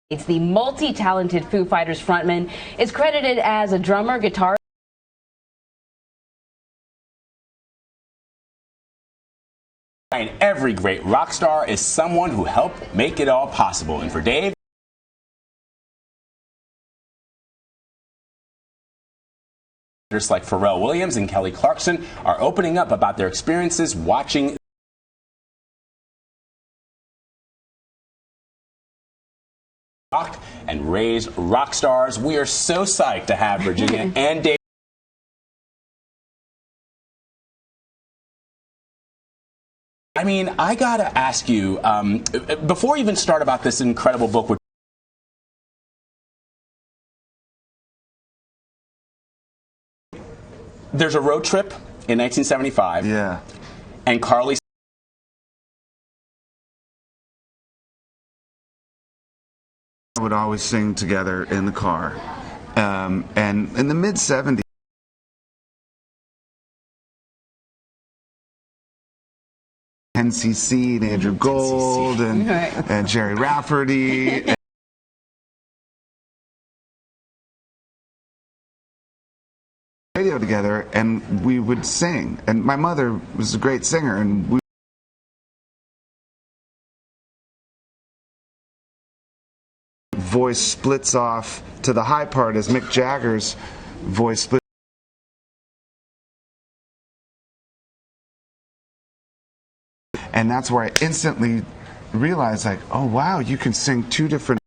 It's the multi-talented Foo Fighters frontman is credited as a drummer, guitarist, and every great rock star is someone who helped make it all possible. And for Dave, artists like Pharrell Williams and Kelly Clarkson are opening up about their experiences watching rock and raise rock stars. We are so psyched to have Virginia and Dave. I mean, I gotta ask you, before we even start about this incredible book, there's a road trip in 1975. Yeah. And Carly would always sing together in the car. And in the mid-70s, NCC, and Andrew Gold, and Jerry Rafferty. Radio together, and we would sing. And my mother was a great singer, and we voice splits off to the high part as Mick Jagger's voice split. And that's where I instantly realized, like, oh wow, you can sing two different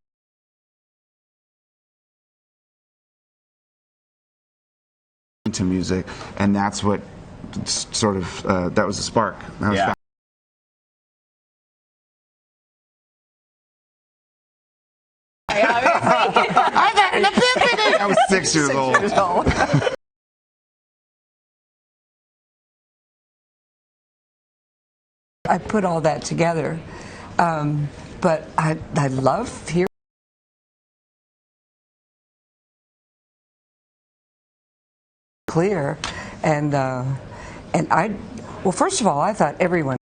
to music, and that's what sort of that was the spark. That was yeah. I got an epiphany! I was 6 years old. I put all that together, but I love hearing clear, and well, first of all, I thought everyone.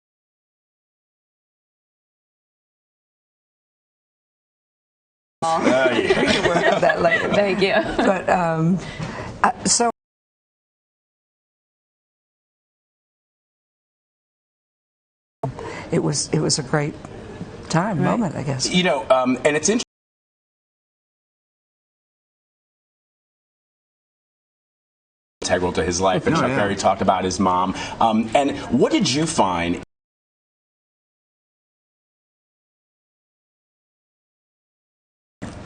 That later. Thank you. But so it was a great time, moment, I guess. You know, and it's interesting. Integral to his life, and Chuck Berry talked about his mom. And what did you find?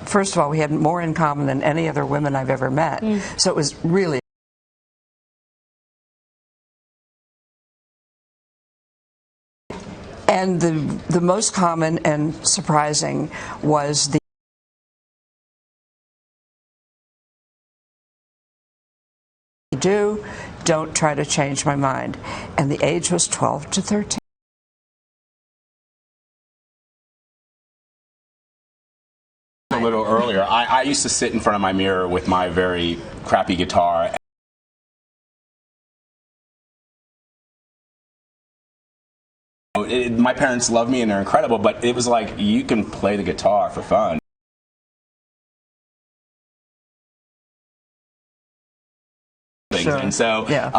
First of all, we had more in common than any other women I've ever met, so it was really. And the most common and surprising was the don't try to change my mind, and the age was 12 to 13. A little earlier, I used to sit in front of my mirror with my very crappy guitar. My parents love me and they're incredible, but it was like, you can play the guitar for fun. Sure. And so, yeah.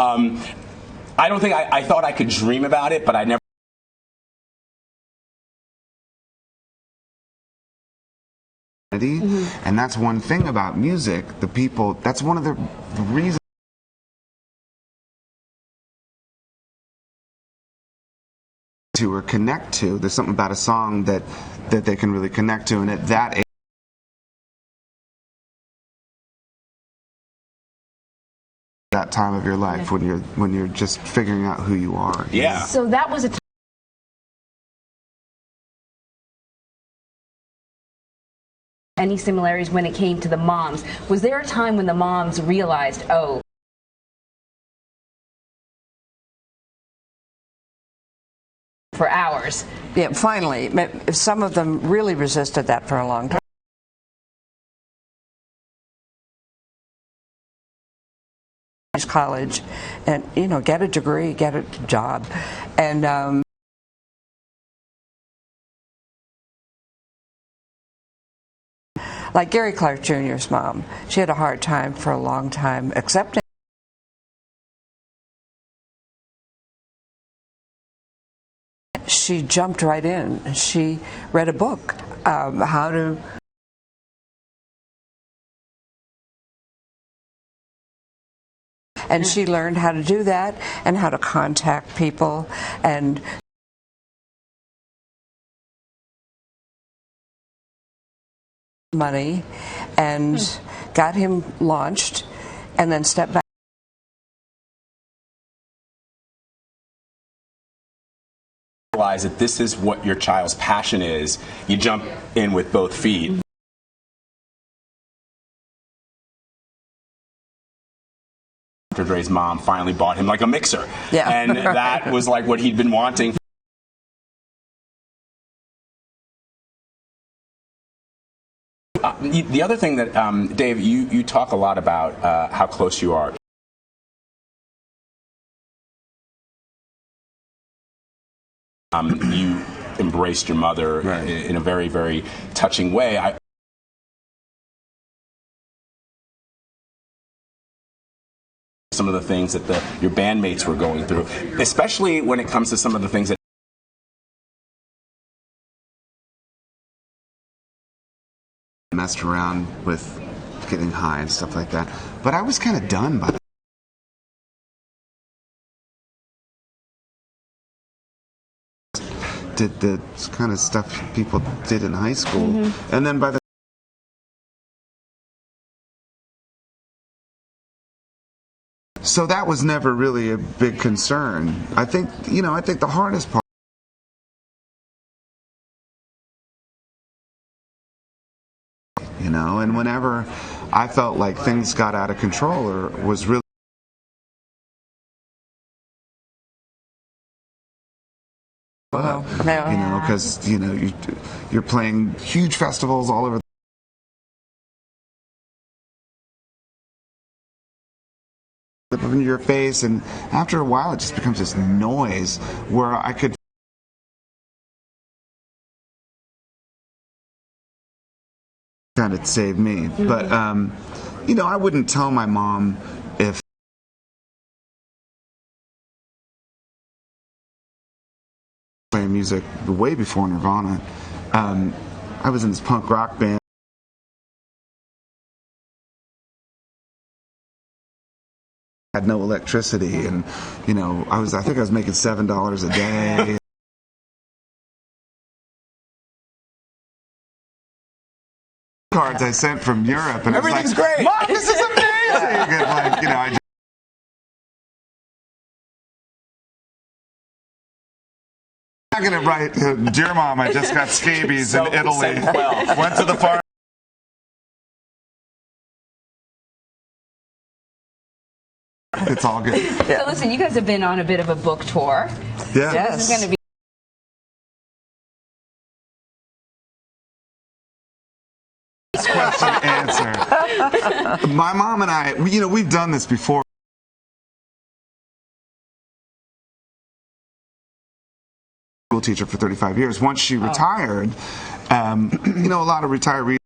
I don't think I thought I could dream about it, but I never. And that's one thing about music. The people. That's one of the reasons. To or connect to. There's something about a song that they can really connect to, and at that age, that time of your life when you're just figuring out who you are. Yeah. So that was a time. Any similarities when it came to the moms? Was there a time when the moms realized, oh, for hours? Yeah, finally, some of them really resisted that for a long time. College, and get a degree, get a job, and like Gary Clark Jr.'s mom. She had a hard time for a long time accepting. She jumped right in. She read a book, how to. And she learned how to do that and how to contact people and money and got him launched and then stepped back. Realize that this is what your child's passion is, you jump in with both feet. Dre's mom finally bought him like a mixer, yeah. And that was like what he'd been wanting. The other thing that, Dave, you talk a lot about how close you are. You embraced your mother in a very, very touching way. Some of the things that your bandmates were going through, especially when it comes to some of the things that messed around with getting high and stuff like that. But I was kind of done by that. Did the kind of stuff people did in high school, and then by the so that was never really a big concern. I think the hardest part, and whenever I felt like things got out of control or was really because you're playing huge festivals all over up in your face, and after a while it just becomes this noise where I could kind of save me. But I wouldn't tell my mom if playing music way before Nirvana. I was in this punk rock band. Had no electricity, and I think I was making $7 a day. Cards I sent from Europe, and everything's I was like, great. Mom, this is amazing. And I I'm not gonna write, dear Mom, I just got scabies in Italy. Went to the farm. It's all good. So listen, you guys have been on a bit of a book tour. Yeah. So this is going to be question answer. My mom and I, we've done this before. School teacher for 35 years. Once she retired, a lot of retirees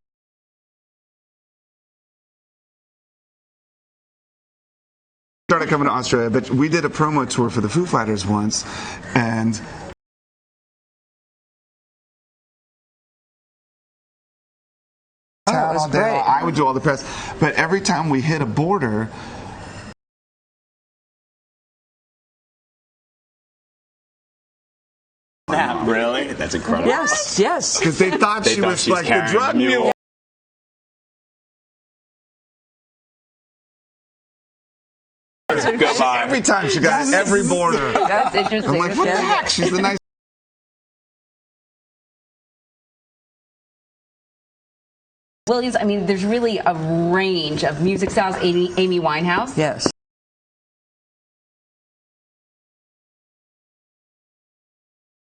started coming to Australia, but we did a promo tour for the Foo Fighters once, and it was great. I would do all the press, but every time we hit a border, really? That's incredible. Yes. because they thought she was like the drug mule. Goodbye. Every time she got every border. that's interesting. I'm like, what the heck? She's the nice. Williams, I mean, there's really a range of music styles. Amy Winehouse. Yes.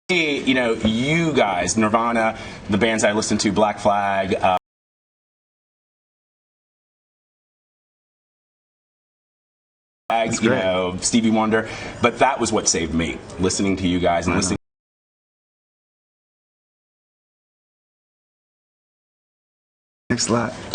You guys, Nirvana, the bands I listen to, Black Flag, Stevie Wonder, but that was what saved me, listening to you guys and listening. Thanks a lot.